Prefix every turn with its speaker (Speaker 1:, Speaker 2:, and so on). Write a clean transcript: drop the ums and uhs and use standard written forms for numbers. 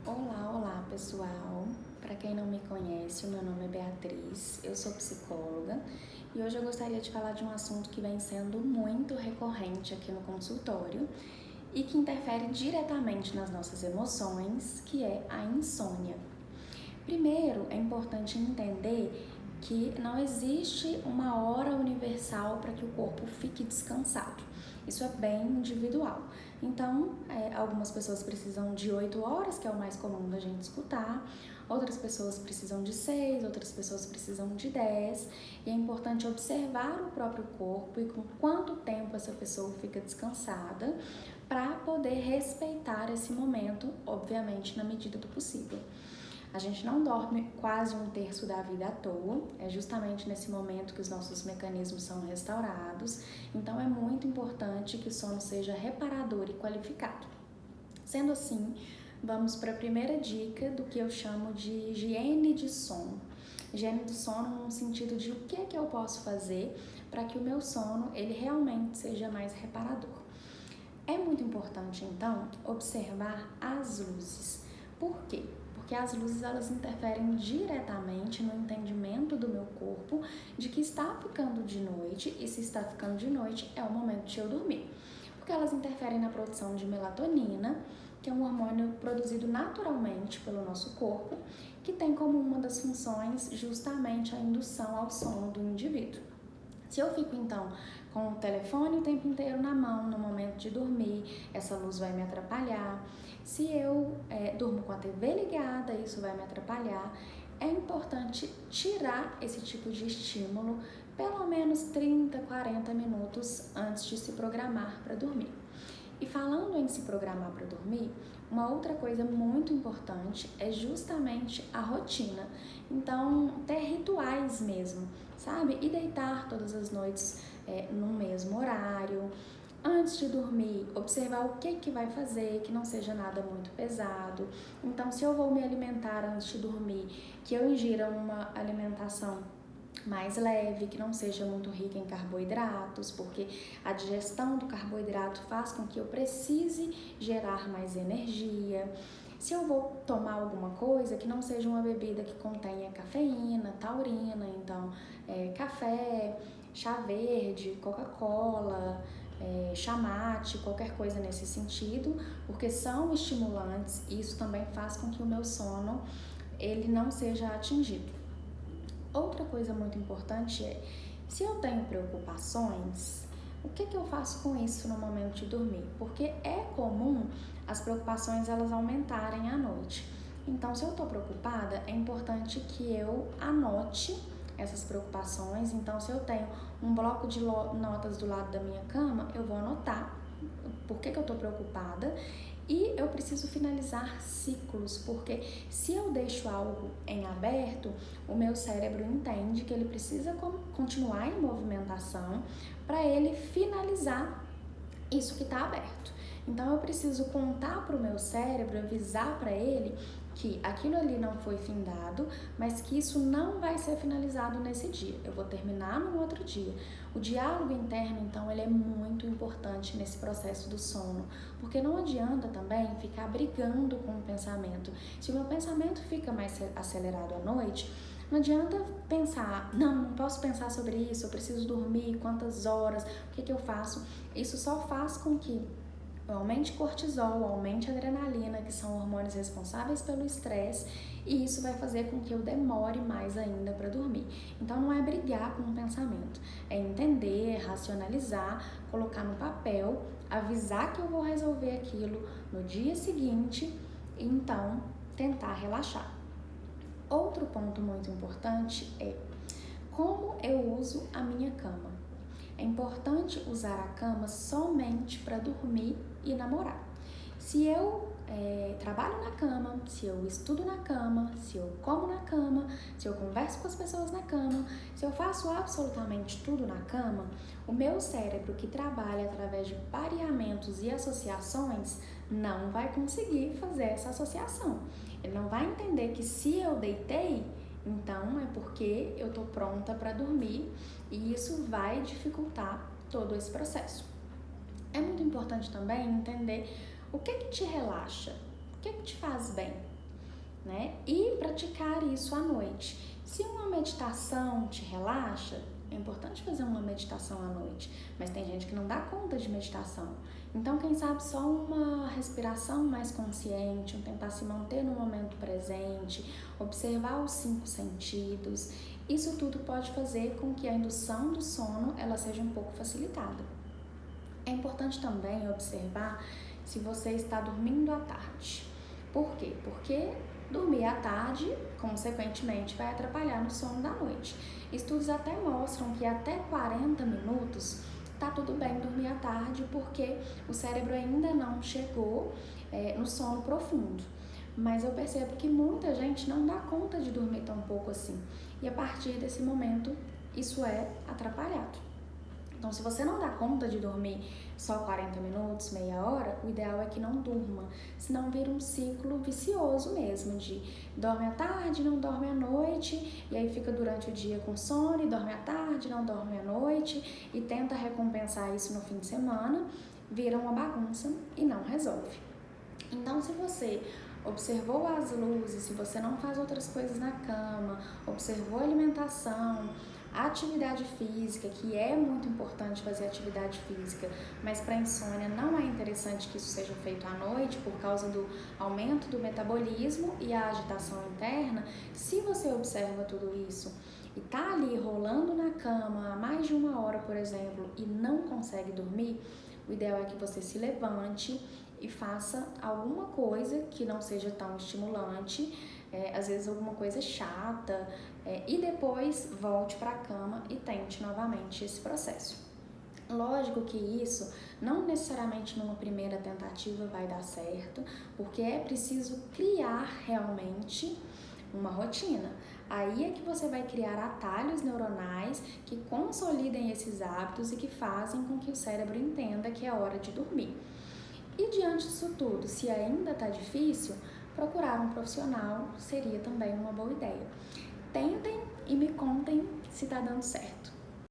Speaker 1: Olá pessoal. Para quem não me conhece, o meu nome é Beatriz, eu sou psicóloga e hoje eu gostaria de falar de um assunto que vem sendo muito recorrente aqui no consultório e que interfere diretamente nas nossas emoções, que é a insônia. Primeiro, é importante entender que não existe uma hora universal para que o corpo fique descansado. Isso é bem individual. Então, algumas pessoas precisam de 8 horas, que é o mais comum da gente escutar, outras pessoas precisam de 6, outras pessoas precisam de 10, e é importante observar o próprio corpo e com quanto tempo essa pessoa fica descansada para poder respeitar esse momento, obviamente, na medida do possível. A gente não dorme quase um terço da vida à toa, é justamente nesse momento que os nossos mecanismos são restaurados, então é muito importante que o sono seja reparador e qualificado. Sendo assim, vamos para a primeira dica do que eu chamo de higiene de sono. Higiene do sono no sentido de o que é que eu posso fazer para que o meu sono ele realmente seja mais reparador. É muito importante, então, observar as luzes. Por quê? Porque as luzes elas interferem diretamente no entendimento do meu corpo de que está ficando de noite, e se está ficando de noite é o momento de eu dormir. Porque elas interferem na produção de melatonina, que é um hormônio produzido naturalmente pelo nosso corpo, que tem como uma das funções justamente a indução ao sono do indivíduo. Se eu fico então com o telefone o tempo inteiro na mão no momento de dormir, essa luz vai me atrapalhar. Se eu durmo com a TV ligada, isso vai me atrapalhar. É importante tirar esse tipo de estímulo pelo menos 30, 40 minutos antes de se programar para dormir. E falando em se programar para dormir, uma outra coisa muito importante é justamente a rotina. Então, ter rituais mesmo, sabe? E deitar todas as noites no mesmo horário. Antes de dormir, observar o que vai fazer, que não seja nada muito pesado. Então, se eu vou me alimentar antes de dormir, que eu ingira uma alimentação mais leve, que não seja muito rica em carboidratos, porque a digestão do carboidrato faz com que eu precise gerar mais energia. Se eu vou tomar alguma coisa, que não seja uma bebida que contenha cafeína, taurina, então café, chá verde, Coca-Cola, chá mate, qualquer coisa nesse sentido, porque são estimulantes e isso também faz com que o meu sono ele não seja atingido. Outra coisa muito importante é, se eu tenho preocupações, o que eu faço com isso no momento de dormir? Porque é comum as preocupações elas aumentarem à noite. Então, se eu estou preocupada, é importante que eu anote essas preocupações. Então, se eu tenho um bloco de notas do lado da minha cama, eu vou anotar por que eu estou preocupada. E eu preciso finalizar ciclos, porque se eu deixo algo em aberto, o meu cérebro entende que ele precisa continuar em movimentação para ele finalizar isso que está aberto. Então eu preciso contar para o meu cérebro, avisar para ele que aquilo ali não foi findado, mas que isso não vai ser finalizado nesse dia. Eu vou terminar no outro dia. O diálogo interno, então, ele é muito importante nesse processo do sono, porque não adianta também ficar brigando com o pensamento. Se o meu pensamento fica mais acelerado à noite, não adianta pensar, não posso pensar sobre isso, eu preciso dormir, quantas horas, o que eu faço? Isso só faz com que aumente cortisol, aumente adrenalina, que são hormônios responsáveis pelo estresse, e isso vai fazer com que eu demore mais ainda para dormir. Então não é brigar com o pensamento, é entender, racionalizar, colocar no papel, avisar que eu vou resolver aquilo no dia seguinte e então tentar relaxar. Outro ponto muito importante é como eu uso a minha cama. É importante usar a cama somente para dormir e namorar. Se eu trabalho na cama, se eu estudo na cama, se eu como na cama, se eu converso com as pessoas na cama, se eu faço absolutamente tudo na cama, o meu cérebro que trabalha através de pareamentos e associações não vai conseguir fazer essa associação. Ele não vai entender que se eu deitei, então é porque eu estou pronta para dormir e isso vai dificultar todo esse processo. É muito importante também entender o que te relaxa, o que te faz bem. né? E praticar isso à noite. Se uma meditação te relaxa, é importante fazer uma meditação à noite, mas tem gente que não dá conta de meditação. Então, quem sabe só uma respiração mais consciente, tentar se manter no momento presente, observar os 5 sentidos, isso tudo pode fazer com que a indução do sono ela seja um pouco facilitada. É importante também observar se você está dormindo à tarde. Por quê? Porque dormir à tarde, consequentemente, vai atrapalhar no sono da noite. Estudos até mostram que até 40 minutos tá tudo bem dormir à tarde, porque o cérebro ainda não chegou no sono profundo. Mas eu percebo que muita gente não dá conta de dormir tão pouco assim. E a partir desse momento, isso é atrapalhado. Então, se você não dá conta de dormir só 40 minutos, meia hora, o ideal é que não durma, senão vira um ciclo vicioso mesmo, de dorme à tarde, não dorme à noite, e aí fica durante o dia com sono, e dorme à tarde, não dorme à noite, e tenta recompensar isso no fim de semana, vira uma bagunça e não resolve. Então, se você observou as luzes, se você não faz outras coisas na cama, observou a alimentação, a atividade física, que é muito importante fazer atividade física, mas para insônia não é interessante que isso seja feito à noite por causa do aumento do metabolismo e a agitação interna. Se você observa tudo isso e tá ali rolando na cama há mais de 1 hora, por exemplo, e não consegue dormir, o ideal é que você se levante e faça alguma coisa que não seja tão estimulante, às vezes alguma coisa chata, e depois volte para a cama e tente novamente esse processo. Lógico que isso não necessariamente numa primeira tentativa vai dar certo, porque é preciso criar realmente uma rotina. Aí é que você vai criar atalhos neuronais que consolidem esses hábitos e que fazem com que o cérebro entenda que é hora de dormir. E diante disso tudo, se ainda está difícil, procurar um profissional seria também uma boa ideia. Tentem e me contem se está dando certo.